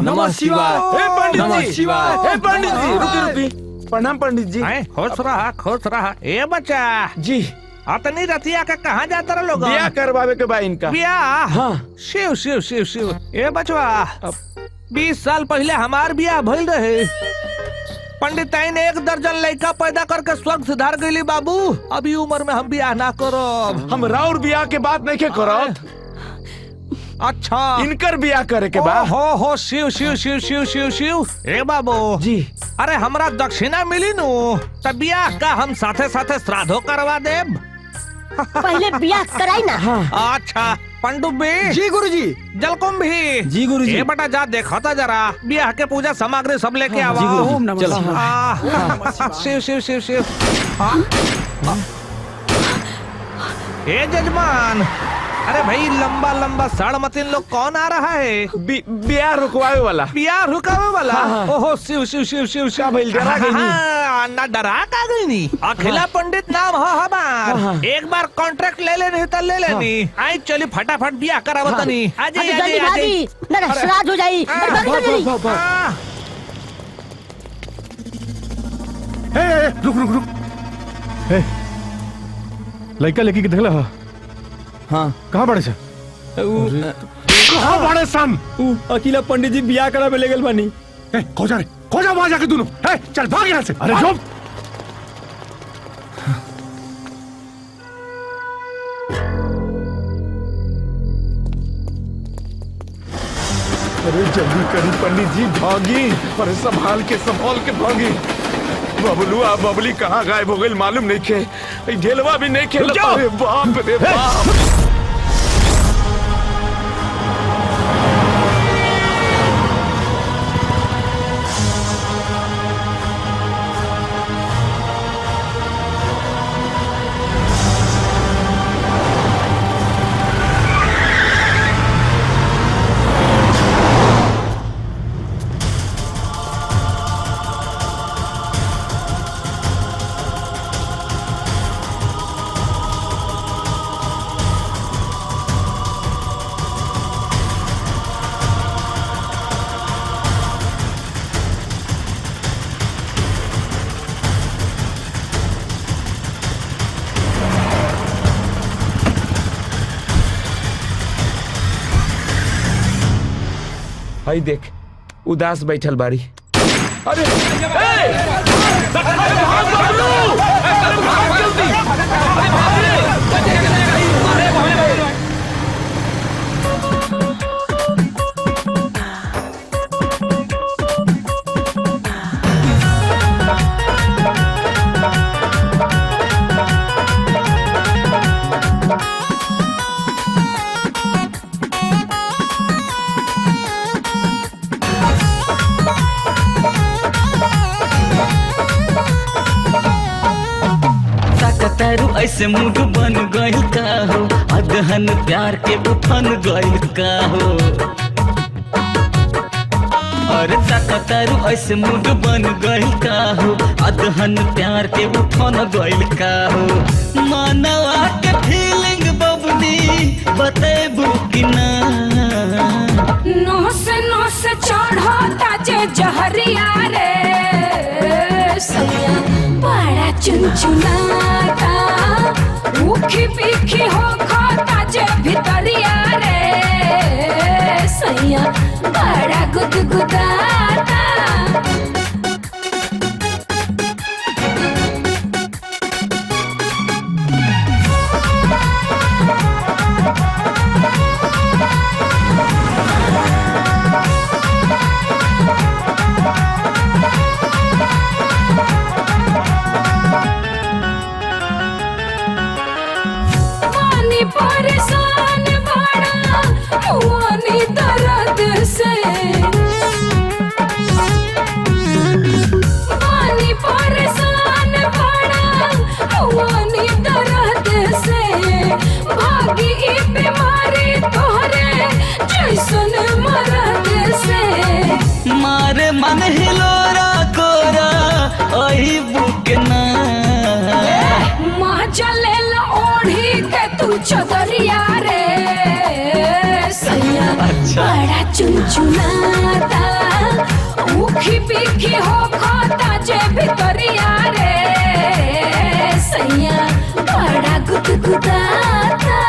नमः शिवाय। हे पंडित नमः जी, शिवाय। हे पंडित जी, रुकिए रुकिए। प्रणाम पंडित जी। खुश रहा। ए बच्चा जी अतनी रतिया का कहाँ जाता रहा लोग? ब्याह करवावे के बा इनका। ब्याह? हाँ। शिव शिव शिव शिव। ए बचवा 20 साल पहले हमार ब्याह भइल रहे। पंडिताइन 1 दर्जन लड़का पैदा करके स्वर्ग सुधार गईली बाबू। अभी उम्र में हम ब्याह ना करो। हम राउर ब्याह के बात नहीं के करत। अच्छा इनकर ब्याह करे के बा। हो शिव शिव शिव शिव शिव शिव। ए बाबू जी अरे हमरा दक्षिणा मिली नु तब ब्याह का हम साथे साथे श्राद्धो करवा देब। पहले ब्याह कराई ना। हाँ। अच्छा पंडुबी जी गुरुजी। जलकुंभी जी गुरुजी। ए बेटा जा देखा था जरा ब्याह के पूजा सामग्री सब लेके आवा। जी गुरुजी। चलो। शिव शिव शिव शिव। ए जजमान अरे भाई लंबा लंबा साड़मतीन लोग कौन आ रहा है? ब्याह रुकवावे वाला। ब्याह रुकावे वाला? ओहो शिव शिव शिव शिव शिव। भइल डरा गई नी? ना डरा का गई नी। अखिला पंडित नाम है हमार। एक बार कॉन्ट्रैक्ट ले लेनी तो ले लेनी। आई चली फटाफट ब्याह करावत नी। आज जल्दी भागी ना श्राद्ध हो जाई। रुक लड़का लेके देखला हाँ कहाँ बड़े से कहाँ बड़े सन अकेला पंडित जी ब्याह करा ले गल बानी। खोजा वहां जाके दोनों चल भाग यहाँ से। अरे जो अरे जल्दी करी पंडित जी भागी। अरे संभाल के भागी। बबलुआ बबली कहाँ गायब हो गई मालूम नहीं खे। ढेलवा भी नहीं खेल। अरे बाप रे बाप। भाई देख उदास बैठल बारी। अरे तारू ऐसे मूड बन गइल का हो। अदहन प्यार के उफन गइल का हो। अरे तारू ऐसे मूड बन गइल का हो। अदहन प्यार के उफन गइल का हो। मानवा के फीलिंग बबनी बतेबू कि ना। नोस नोस चढ़ता जे जहरिया रे सैया बड़ा चुनचुनाता। उखी पीखी हो खाता जे भितरिया रे सैया बड़ा गुदगुदाता। परेशान बड़ा हुआनी दर्द से। पानी परेशान बड़ा हुआनी दर्द से। भागी ई बीमारी तोहरे जैसन मरद से। मारे मन हिलोरा कोरा ओही बुकना। माँ चले ओढ़ी के तू चदरिया रे सैया बड़ा चुनचुनाता। गुदगुदाता।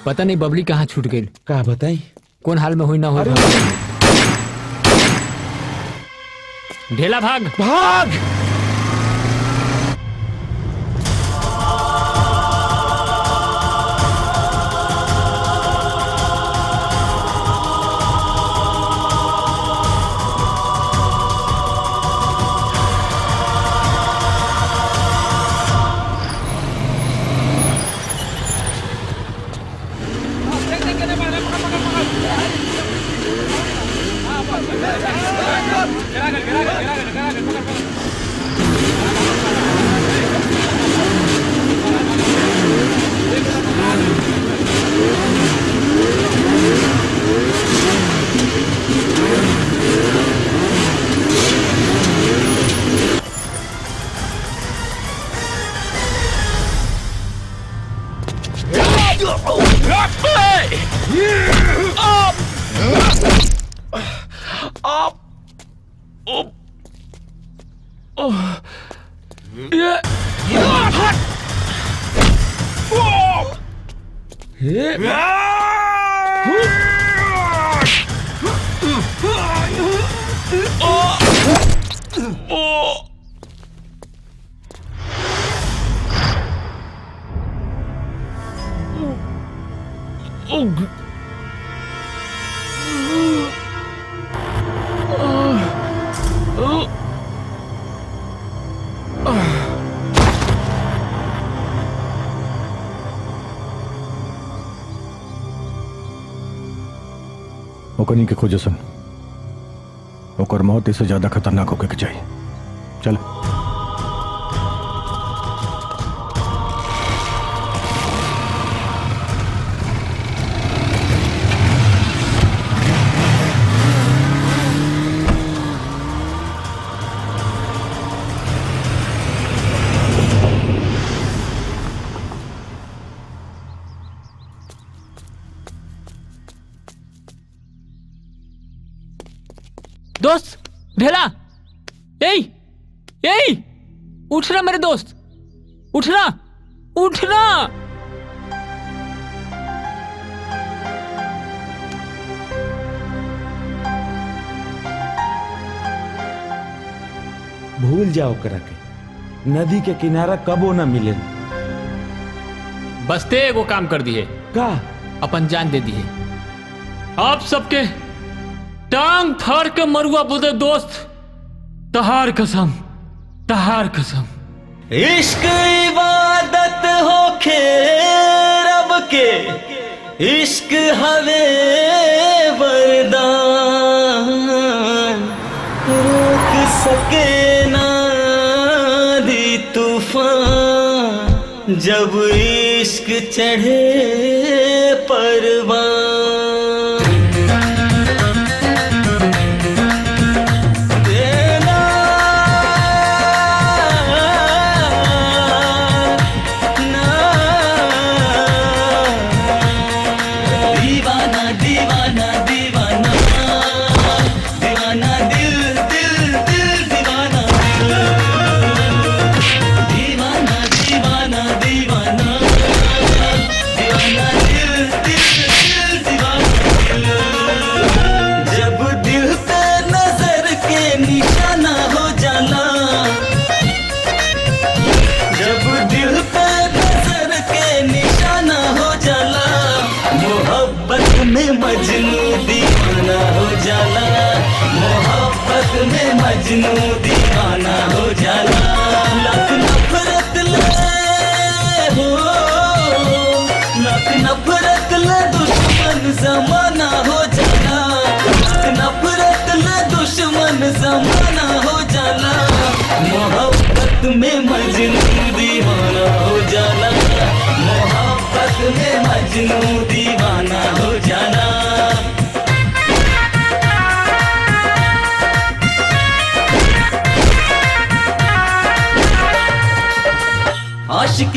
पता नहीं बबली कहाँ छूट गई। का बताई? कौन हाल में हुई ना हो। ढेला भाग भाग। ओकनी के खोजे सन ओकर मौत इससे ज्यादा खतरनाक होके के चाहिए। चल दोस्त ढेला, यही यही उठना मेरे दोस्त, उठना उठना। भूल जाओ करा के, नदी के किनारा कबो ना मिले। बसते एगो काम कर दिए का? अपन जान दे दिए। आप सबके टांग फाड़ के मरुआ बोले दोस्त, तहार कसम, तहार कसम। इश्क इबादत होखे रब के, इश्क हवे वरदान, रोक सके ना दी तूफान, जब इश्क चढ़े परवान। मजनू दीवाना हो जाला, लख नफरत ले हो, लख नफरत ले दुश्मन जमाना हो जाला, लख नफरत ले दुश्मन जमाना हो जाला, मोहब्बत में मजनू दीवाना हो जाला, मोहब्बत में मजनू दीवाना हो जाला।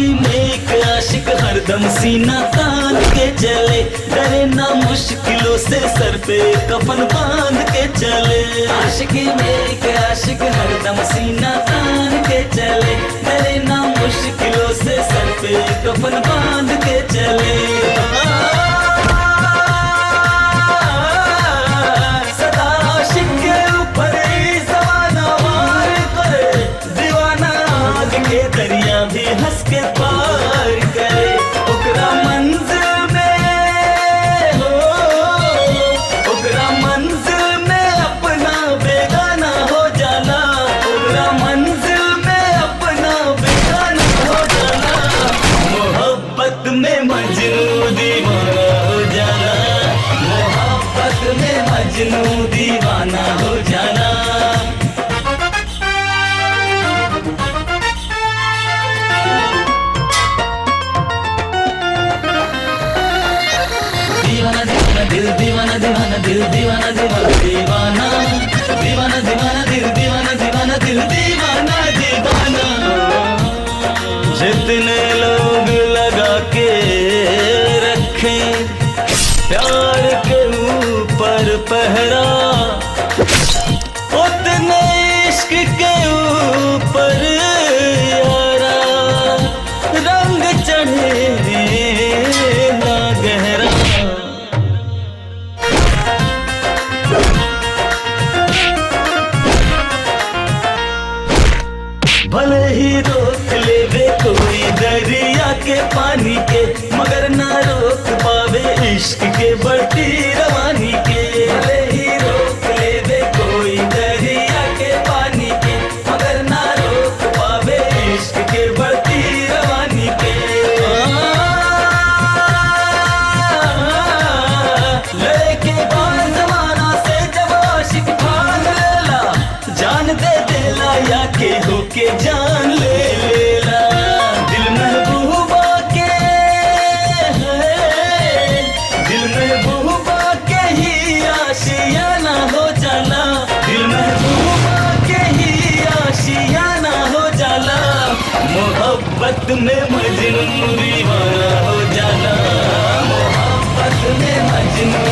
आशिकी में एक आशिक हरदम सीना तान के चले, डरे ना मुश्किलों से सर पे कफन बांध के चले। आशिकी में एक आशिक हरदम सीना तान के चले, डरे ना मुश्किलों से सर पे कफन बांध के चले। सदा आशिक के ऊपर ही ज़माना वार करे, दीवाना आग के दरिया भी हंस के पार करे। ओकरा मंजिल में हो, ओकरा मंजिल में अपना बेगाना हो जाना, ओकरा मंजिल में अपना बेगाना हो जाना। मोहब्बत में मजनू दीवाना हो जाना, मोहब्बत में मजनू दीवाना हो जाना। दीवाना दीवाना दिल दीवाना दीवाना दिल दीवाना दीवाना दीवाना दीवाना दीवाना दिल दीवाना दीवाना दिल दीवाना दीवाना। जितने लोग लगा के रखे प्यार के ऊपर पहरा, उतने इश्क के ऊपर यारा रंग चढ़े ना गहरा। भले ही रोक लेवे कोई दरिया के पानी के, मगर ना रोक पावे इश्क के बढ़ती रवानी के। भले ही रोक लेवे कोई दरिया के पानी के, मगर ना रोक पावे इश्क के बढ़ती रवानी के। लेके बार जमाना से जब आशिक ठान लेला, जान दे देला या के होके जान ले लेला। दिल महबूबा के है, दिल महबूबा के ही आशियाना हो जाना, दिल महबूबा के ही आशियाना हो जाना। मोहब्बत में मजनू दीवाना हो जाना, मोहब्बत में मजनू